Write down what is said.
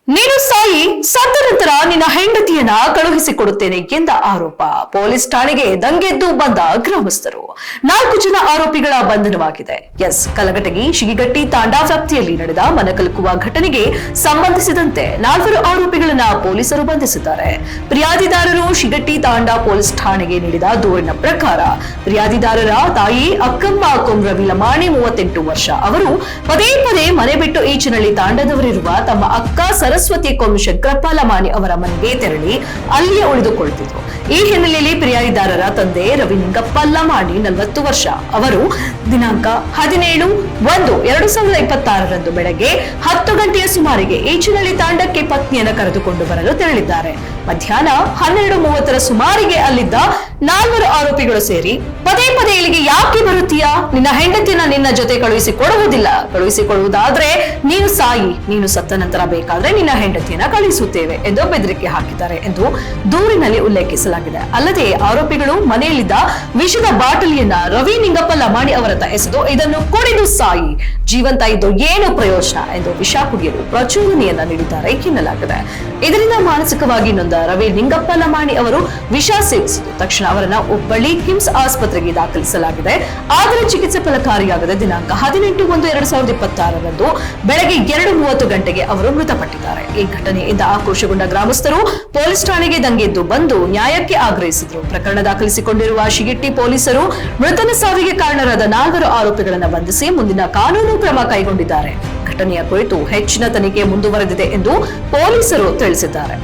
ನೀನು ಸಾಯಿ ಸತ್ತ ನಂತರ ನಿನ್ನ ಹೆಂಡತಿಯನ್ನ ಕಳುಹಿಸಿಕೊಡುತ್ತೇನೆ ಎಂದ ಆರೋಪ. ಪೊಲೀಸ್ ಠಾಣೆಗೆ ದಂಗೆದ್ದು ಬಂದ ಗ್ರಾಮಸ್ಥರು. 4 ಜನ ಆರೋಪಿಗಳ ಬಂಧನವಾಗಿದೆ. ಕಲಘಟಗಿ ಶಿಗಿಗಟ್ಟಿ ತಾಂಡಾ ವ್ಯಾಪ್ತಿಯಲ್ಲಿ ನಡೆದ ಮನಕಲಕುವ ಘಟನೆಗೆ ಸಂಬಂಧಿಸಿದಂತೆ 4 ಆರೋಪಿಗಳನ್ನ ಪೊಲೀಸರು ಬಂಧಿಸಿದ್ದಾರೆ. ಫಿರ್ಯಾದಿದಾರರು ಶಿಗಟ್ಟಿ ತಾಂಡಾ ಪೊಲೀಸ್ ಠಾಣೆಗೆ ನೀಡಿದ ದೂರಿನ ಪ್ರಕಾರ ಫಿರ್ಯಾದಿದಾರರ ತಾಯಿ ಅಕ್ಕಮ್ಮ ಕುಮ್ರವಿ ಲಮಾಣಿ 38 ವರ್ಷ ಅವರು ಪದೇ ಪದೇ ಮನೆ ಬಿಟ್ಟು ಈಚಿನಳ್ಳಿ ತಾಂಡದವರಿರುವ ತಮ್ಮ ಅಕ್ಕ ಸರಸ್ವತಿ ಶಂಕರಪ್ಪ ಲಮಾಣಿ ಅವರ ಮನೆಗೆ ತೆರಳಿ ಅಲ್ಲಿಯೇ ಉಳಿದುಕೊಳ್ಳುತ್ತಿದ್ರು. ಈ ಹಿನ್ನೆಲೆಯಲ್ಲಿ ಫಿರ್ಯಾದಿದಾರರ ತಂದೆ ರವಿ ನಿಂಗಪ್ಪ ಲಮಾಣಿ 40 ವರ್ಷ ಅವರು ದಿನಾಂಕ 17/1/2026 ಬೆಳಗ್ಗೆ 10 ಗಂಟೆಯ ಸುಮಾರಿಗೆ ಈಚಿನಳ್ಳಿ ತಾಂಡಕ್ಕೆ ಪತ್ನಿಯನ್ನು ಕರೆದುಕೊಂಡು ಬರಲು ತೆರಳಿದ್ದಾರೆ. ಮಧ್ಯಾಹ್ನ 12:30 ಸುಮಾರಿಗೆ ಅಲ್ಲಿದ್ದ 4 ಆರೋಪಿಗಳು ಸೇರಿ ಪದೇ ಪದೇ ಇಲ್ಲಿಗೆ ಯಾಕೆ ಬರುತ್ತೀಯಾ, ನಿನ್ನ ಹೆಂಡತಿನ ನಿನ್ನ ಜೊತೆ ಕಳುಹಿಸಿಕೊಡುವುದಿಲ್ಲ, ಕಳುಹಿಸಿಕೊಡುವುದಾದ್ರೆ ನೀನು ಸಾಯಿ, ನೀನು ಸತ್ತ ನಂತರ ಬೇಕಾದ್ರೆ ನಿನ್ನ ಹೆಂಡತಿಯನ್ನ ಕಳುಹಿಸುತ್ತೇವೆ ಎಂದು ಬೆದರಿಕೆ ಹಾಕಿದ್ದಾರೆ ಎಂದು ದೂರಿನಲ್ಲಿ ಉಲ್ಲೇಖಿಸಲಾಗಿದೆ. ಅಲ್ಲದೆ ಆರೋಪಿಗಳು ಮನೆಯಲ್ಲಿದ್ದ ವಿಷದ ಬಾಟಲಿಯನ್ನ ರವಿ ನಿಂಗಪ್ಪ ಲಮಾಣಿ ಅವರತ್ತ ಎಸೆದು ಇದನ್ನು ಕುಡಿದು ಸಾಯಿ, ಜೀವಂತ ಇದ್ದು ಏನು ಪ್ರಯೋಜನ ಎಂದು ವಿಷ ಕುಡಿಯಲು ಪ್ರಚೋದನೆಯನ್ನ ನೀಡಿದ್ದಾರೆ ಎನ್ನಲಾಗಿದೆ. ಇದರಿಂದ ಮಾನಸಿಕವಾಗಿ ನೊಂದ ರವಿ ನಿಂಗಪ್ಪ ಲಮಾಣಿ ಅವರು ವಿಷ ಸೇವಿಸಿದ್ದು ತಕ್ಷಣ ಅವರನ್ನ ಹುಬ್ಬಳ್ಳಿ ಕಿಮ್ಸ್ ಆಸ್ಪತ್ರೆಗೆ ದಾಖಲಿಸಲಾಗಿದೆ. ಆದರೆ ಚಿಕಿತ್ಸೆ ಫಲಕಾರಿಯಾಗದೆ ದಿನಾಂಕ 18/1/2026 ಬೆಳಗ್ಗೆ 2:30 ಗಂಟೆಗೆ ಅವರು ಮೃತಪಟ್ಟಿದ್ದಾರೆ. ಈ ಘಟನೆಯಿಂದ ಆಕ್ರೋಶಗೊಂಡ ಗ್ರಾಮಸ್ಥರು ಪೊಲೀಸ್ ಠಾಣೆಗೆ ದಂಗೆದ್ದು ಬಂದು ನ್ಯಾಯಕ್ಕೆ ಆಗ್ರಹಿಸಿದರು. ಪ್ರಕರಣ ದಾಖಲಿಸಿಕೊಂಡಿರುವ ಶಿಗಿಟ್ಟಿ ಪೊಲೀಸರು ಮೃತನ ಸಾವಿಗೆ ಕಾರಣರಾದ 4 ಆರೋಪಿಗಳನ್ನು ಬಂಧಿಸಿ ಮುಂದಿನ ಕಾನೂನು ಕ್ರಮ ಕೈಗೊಂಡಿದ್ದಾರೆ. ಘಟನೆಯ ಕುರಿತು ಹೆಚ್ಚಿನ ತನಿಖೆ ಮುಂದುವರೆದಿದೆ ಎಂದು ಪೊಲೀಸರು ತಿಳಿಸಿದ್ದಾರೆ.